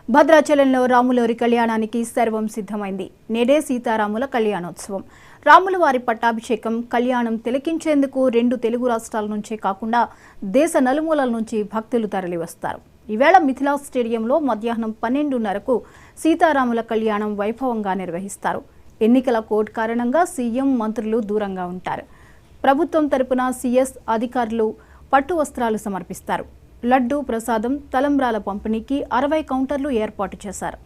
భద్రాచలంలో రాములవారి కళ్యాణానికి సర్వం సిద్ధమైంది. నేడే సీతారాముల కళ్యాణోత్సవం. రాముల వారి పట్టాభిషేకం కళ్యాణం తిలకించేందుకు 2 తెలుగు రాష్ట్రాల నుంచే కాకుండా దేశ నలుమూలల నుంచి భక్తులు తరలివస్తారు. ఈవేళ మిథిలా స్టేడియంలో మధ్యాహ్నం 12:30కు సీతారాముల కళ్యాణం వైభవంగా నిర్వహిస్తారు. ఎన్నికల కోడ్ కారణంగా సీఎం, మంత్రులు దూరంగా ఉంటారు. ప్రభుత్వం తరపున సీఎస్ అధికారులు పట్టు వస్త్రాలు సమర్పిస్తారు. లడ్డూ ప్రసాదం, తలంబ్రాల పంపిణీకి 60 కౌంటర్లు ఏర్పాటు చేశారు.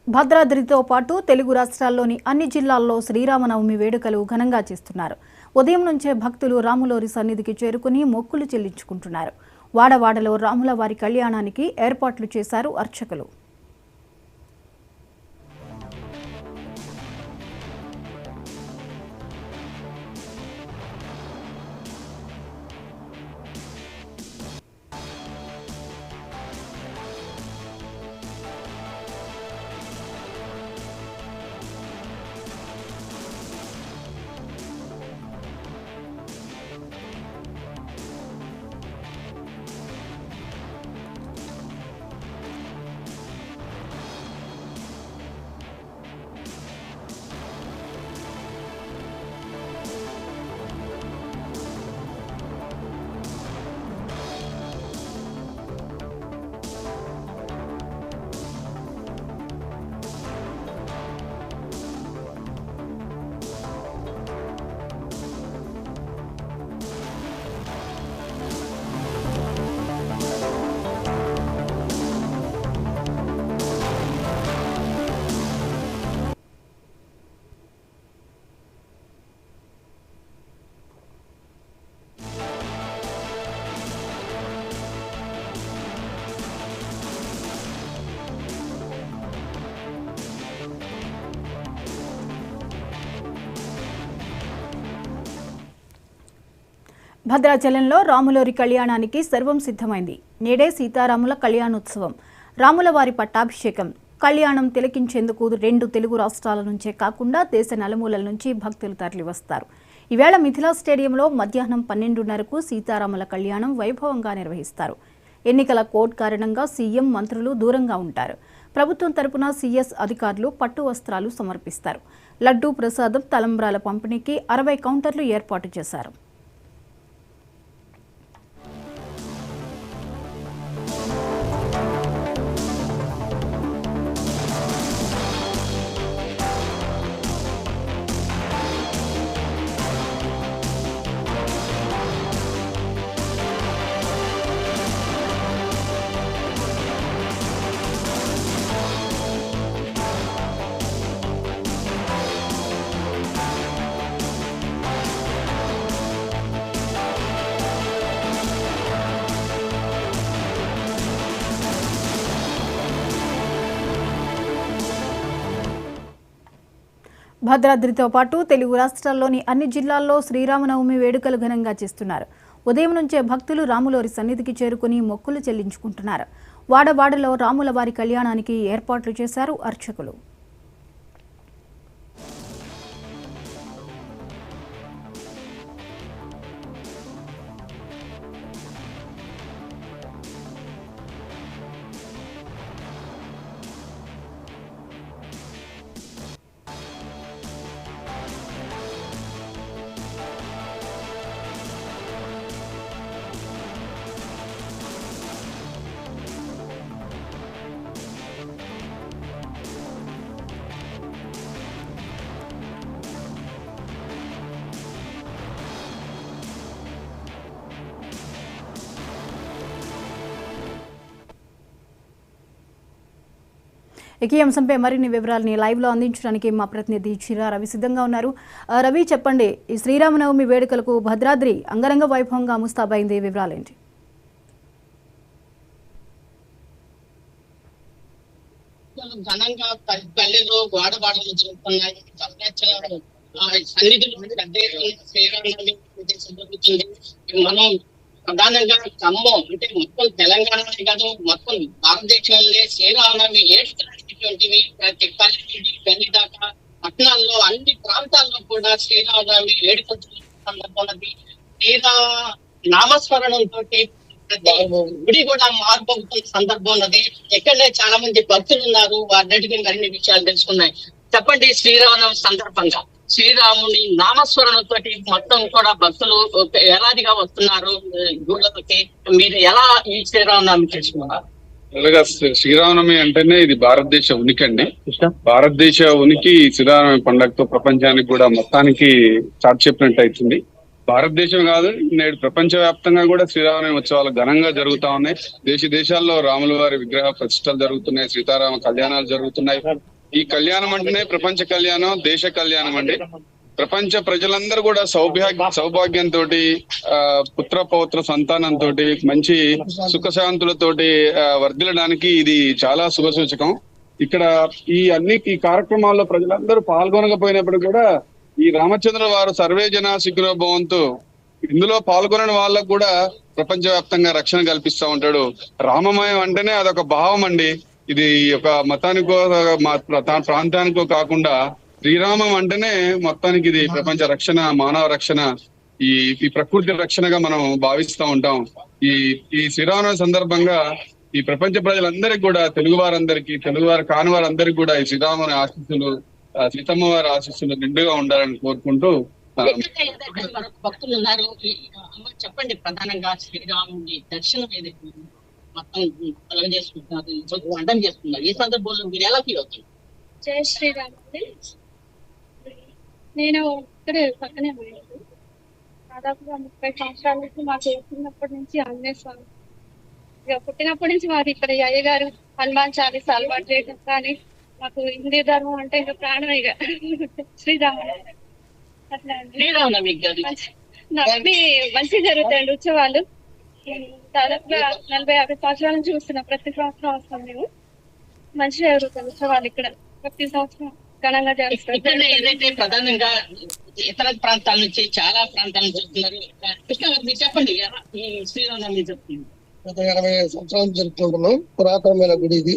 భద్రాద్రితో పాటు తెలుగు రాష్ట్రాల్లోని అన్ని జిల్లాల్లో శ్రీరామనవమి వేడుకలు ఘనంగా చేస్తున్నారు. ఉదయం నుంచే భక్తులు రాములవారి సన్నిధికి చేరుకుని మొక్కులు చెల్లించుకుంటున్నారు. వాడవాడలో రాముల వారి కళ్యాణానికి ఏర్పాట్లు చేశారు అర్చకులు. భద్రాచలంలో రాములవారి కళ్యాణానికి సర్వం సిద్ధమైంది. నేడే సీతారాముల కళ్యాణోత్సవం, రాముల వారి పట్టాభిషేకం కళ్యాణం తిలకించేందుకు 2 తెలుగు రాష్ట్రాల నుంచే కాకుండా దేశ నలుమూలల నుంచి భక్తులు తరలివస్తారు. ఈవేళ మిథిలా స్టేడియంలో మధ్యాహ్నం 12:30కు సీతారాముల కళ్యాణం వైభవంగా నిర్వహిస్తారు. ఎన్నికల కోడ్ కారణంగా సీఎం, మంత్రులు దూరంగా ఉంటారు. ప్రభుత్వం తరపున సీఎస్ అధికారులు పట్టు వస్త్రాలు సమర్పిస్తారు. లడ్డూ ప్రసాదం, తలంబ్రాల పంపిణీకి 60 కౌంటర్లు ఏర్పాటు చేశారు. భద్రాద్రితో పాటు తెలుగు రాష్ట్రాల్లోని అన్ని జిల్లాల్లో శ్రీరామనవమి వేడుకలు ఘనంగా చేస్తున్నారు. ఉదయం నుంచే భక్తులు రాములవారి సన్నిధికి చేరుకుని మొక్కులు చెల్లించుకుంటున్నారు. వాడవాడలో రాముల వారి కళ్యాణానికి ఏర్పాట్లు చేశారు అర్చకులు. ఇక ఈ అంశంపై మరిన్ని వివరాలని లైవ్లో అందించడానికి మా ప్రతినిధి చిరా రవి సిద్ధంగా ఉన్నారు. రవి, చెప్పండి, ఈ శ్రీరామనవమి వేడుకలకు భద్రాద్రి అంగరంగ వైభవంగా ముస్తాబైంది, వివరాలేంటి? ఘనంగా పల్లెలు వాడవాడలు జరుగుతున్నాయి. సన్నిధులు జరుగుతుంది. మనం ప్రధానంగా ఖమ్మం అంటే మొత్తం తెలంగాణనే కాదు, మొత్తం భారతదేశంలో శ్రీరామనవమి ఏడుస్తున్నటువంటివి ప్రతి పల్లె నుండి గల్లి దాకా పట్టణాల్లో అన్ని ప్రాంతాల్లో కూడా శ్రీరామనవమి వేడుకలు సందర్భంలో శ్రీరామ నామస్మరణంతో గుడి కూడా మార్పు అవుతున్న సందర్భం ఉన్నది. ఎక్కడనే చాలా మంది భక్తులు ఉన్నారు, వారిని మరిన్ని విషయాలు తెలుసుకున్నాయి. చెప్పండి, శ్రీరామనవమి సందర్భంగా శ్రీరాముని నామస్మరణతో మొత్తం కూడా భక్తులు ఎలాదిగా వస్తున్నారు గుళ్ళకి. మీరు ఎలా ఈ శ్రీరామనవమి చేసుకున్నారు? శ్రీరామనవమి అంటేనే ఇది భారతదేశ ఉనికి అండి. భారతదేశ ఉనికి శ్రీరామనవమి పండుగతో ప్రపంచానికి కూడా మొత్తానికి చాటి చెప్పినట్టు అవుతుంది. భారతదేశం కాదు, నేడు ప్రపంచ వ్యాప్తంగా కూడా శ్రీరామనవమి ఉత్సవాలు ఘనంగా జరుగుతా ఉన్నాయి. దేశాల్లో రాముల వారి విగ్రహ ప్రతిష్టలు జరుగుతున్నాయి, సీతారామ కళ్యాణాలు జరుగుతున్నాయి. ఈ కళ్యాణం అంటేనే ప్రపంచ కళ్యాణం, దేశ కళ్యాణం అండి. ప్రపంచ ప్రజలందరూ కూడా సౌభాగ్యంతో, పుత్ర పౌత్ర సంతానంతో, మంచి సుఖశాంతులతోటి వర్ధిల్లడానికి ఇది చాలా శుభ సూచకం. ఇక్కడ ఈ కార్యక్రమాల్లో ప్రజలందరూ పాల్గొనకపోయినప్పుడు కూడా ఈ రామచంద్ర వారు సర్వే జన శిఖరో భవంతు, ఇందులో పాల్గొనని వాళ్ళకు కూడా ప్రపంచ వ్యాప్తంగా రక్షణ కల్పిస్తూ ఉంటాడు. రామమయం అంటేనే అదొక భావం అండి. ఇది ఒక మతానికో ప్రాంతానికో కాకుండా శ్రీరామం అంటేనే మొత్తానికి ఇది ప్రపంచ రక్షణ, మానవ రక్షణ, ఈ ప్రకృతి రక్షణగా మనం భావిస్తూ ఉంటాం. ఈ శ్రీరామనవమి సందర్భంగా ఈ ప్రపంచ ప్రజలందరికీ కూడా, తెలుగు వారు కాని వారందరికీ కూడా ఈ శ్రీరాముని ఆశీస్సులు, సీతమ్మ వారి ఆశీస్సులు నిండుగా ఉండాలని కోరుకుంటూ. భక్తులు ఉన్నారు, చెప్పండి, ప్రధానంగా శ్రీరాముని దర్శనం ఏదైతే మొత్తం చేసుకుంటున్నారు, వంటం చేస్తున్నారు, ఈ సందర్భంలో మీరు ఎలా ఫీల్ అవుతుంది? జై శ్రీరాముడి. నేను ఇక్కడ పక్కనే ఉన్నాను. దాదాపుగా 30 సంవత్సరాల నుంచి మాకు చిన్నప్పటి నుంచి ఆంజనేయ స్వామి, ఇక పుట్టినప్పటి నుంచి మాకు ఇక్కడ అయ్య గారు హనుమాన్ చాలీసా అలవాటు చేయడం కానీ, మాకు హిందీ ధర్మం అంటే ఇంకా ప్రాణం. ఇక శ్రీరాముడు అట్లా మంచిగా జరుగుతాయండి ఉత్సవాలు. దాదాపుగా 40-50 సంవత్సరాల నుంచి చూస్తున్నాం, ప్రతి సంవత్సరం వస్తాం మేము. మంచిగా జరుగుతాయి ఉత్సవాలు ఇక్కడ, ప్రతి సంవత్సరం ఘనంగా జరుగుతాయి. ఏదైతే ప్రధానంగా ఇతర ప్రాంతాల నుంచి, చాలా ప్రాంతాల నుంచి వస్తున్నారు. కృష్ణ, చెప్పండి, ఈ శ్రీరామనవమి చెప్తుంది. గత 80 సంవత్సరాలు జరుపుకుంటున్నాం. పురాతనమైన గుడి ఇది.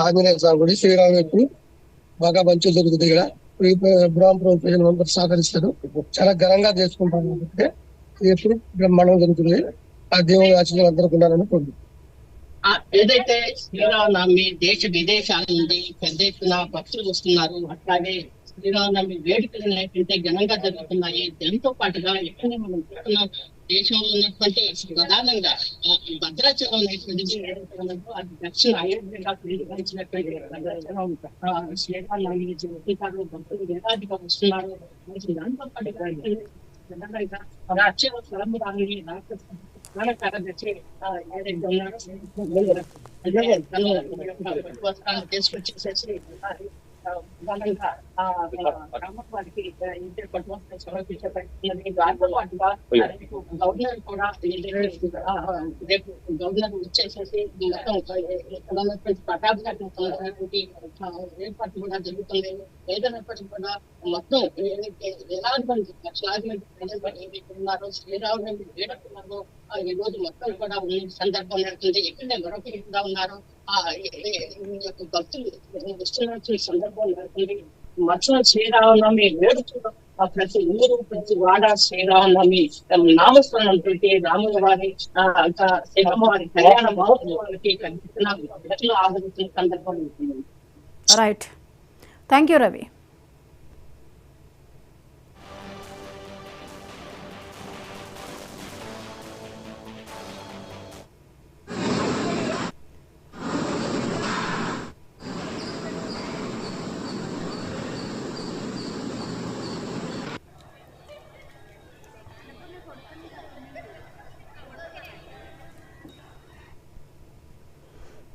ఆంజనేయ స్వామి గుడి. శ్రీరాముడికి బాగా మంచి జరుగుతుంది ఇక్కడ. బ్రహ్మపురం ప్రజలందరూ సహకరిస్తారు. చాలా ఘనంగా చేసుకుంటాం కాబట్టి ఎప్పుడు బ్రహ్మాండం జరుగుతుంది. ఆ దేవుని ఆశీర్వాదం అందరికీ ఉండాలని కోరుకుంటున్నాం. ఏదైతే శ్రీరామనవమి దేశ విదేశాల నుండి పెద్ద ఎత్తున భక్తులు వస్తున్నారు, అట్లాగే శ్రీరామనవమి వేడుకలు అనేటువంటి ఘనంగా జరుగుతున్నాయి. దాంతో పాటుగా ఎక్కడ మనం చూస్తున్నాం, దేశంలో ఉన్నటువంటి ప్రధానంగా భద్రాచలం అనేటువంటిది అది దక్షిణ అయోధ్యగా స్వీకరించినటువంటి శ్రీరామనవమి భక్తులు వేలాదిగా వస్తున్నారు. దాంతో పాటుగా అక్షర స్వరంభాన్ని తీసుకొచ్చేసేసి రామవారికి ఇంటర్ పట్టువస్త్రం సమర్పించబడుతున్నది. దాంతో పాటుగా గవర్నర్ కూడా రేపు గవర్నర్ వచ్చేసేసి పటాభిషేకం ఏర్పాటు కూడా జరుగుతుంది. ఏదైనప్పటికీ కూడా మొత్తం వేలాది మంది, లక్షలాది మంది ప్రజలు ఏదైతే ఉన్నారో శ్రీరాముని వేడుకున్నారో ఈ రోజు మొత్తం కూడా ఉన్న సందర్భం నడుతుంది. ఎక్కడనే మరొకరు కూడా ఉన్నారు, భక్తులు వస్తున్న సందర్భం నడుతుంది. మొత్తం శ్రీరామనవమి వేడుకలు ప్రతి ఊరు, ప్రతి వాడ శ్రీరామనవమి నామస్మరణంతో రాముల వారి సీతమ్మ వారి కళ్యాణ మహోత్సవానికి భక్తులు ఆదరిస్తున్న సందర్భం ఉంటుంది. Right, thank you Ravi.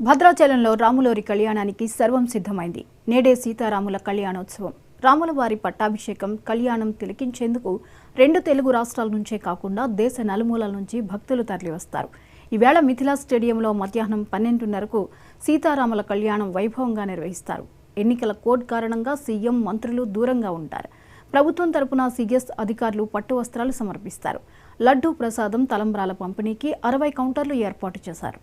భద్రాచలంలో రాములవారి కళ్యాణానికి సర్వం సిద్ధమైంది. నేడే సీతారాముల కళ్యాణోత్సవం. రాములవారి పట్టాభిషేకం కళ్యాణం తిలకించేందుకు 2 తెలుగు రాష్ట్రాల నుంచే కాకుండా దేశ నలుమూలల నుంచి భక్తులు తరలివస్తారు. ఈవేళ మిథిలా స్టేడియంలో మధ్యాహ్నం 12:30కు సీతారాముల కళ్యాణం వైభవంగా నిర్వహిస్తారు. ఎన్నికల కోడ్ కారణంగా సీఎం, మంత్రులు దూరంగా ఉంటారు. ప్రభుత్వం తరపున సీఎస్ అధికారులు పట్టు వస్త్రాలు సమర్పిస్తారు. లడ్డూ ప్రసాదం, తలంబ్రాల పంపిణీకి 60 కౌంటర్లు ఏర్పాటు చేశారు.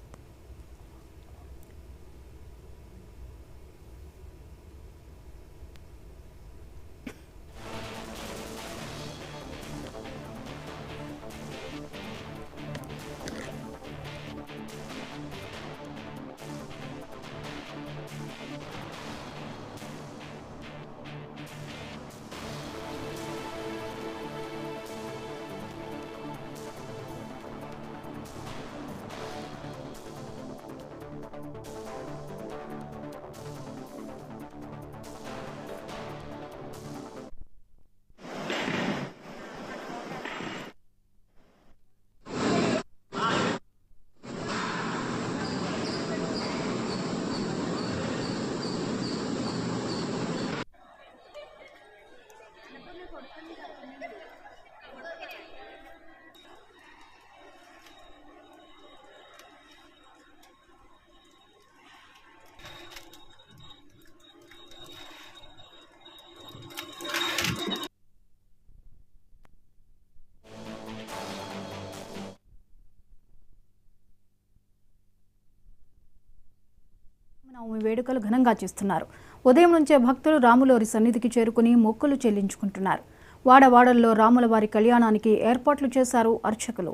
నవమి వేడుకలు ఘనంగా చేస్తున్నారు. ఉదయం నుంచే భక్తులు రాములవారి సన్నిధికి చేరుకుని మొక్కులు చెల్లించుకుంటున్నారు. వాడవాడల్లో రాములవారి కళ్యాణానికి ఏర్పాట్లు చేశారు అర్చకులు.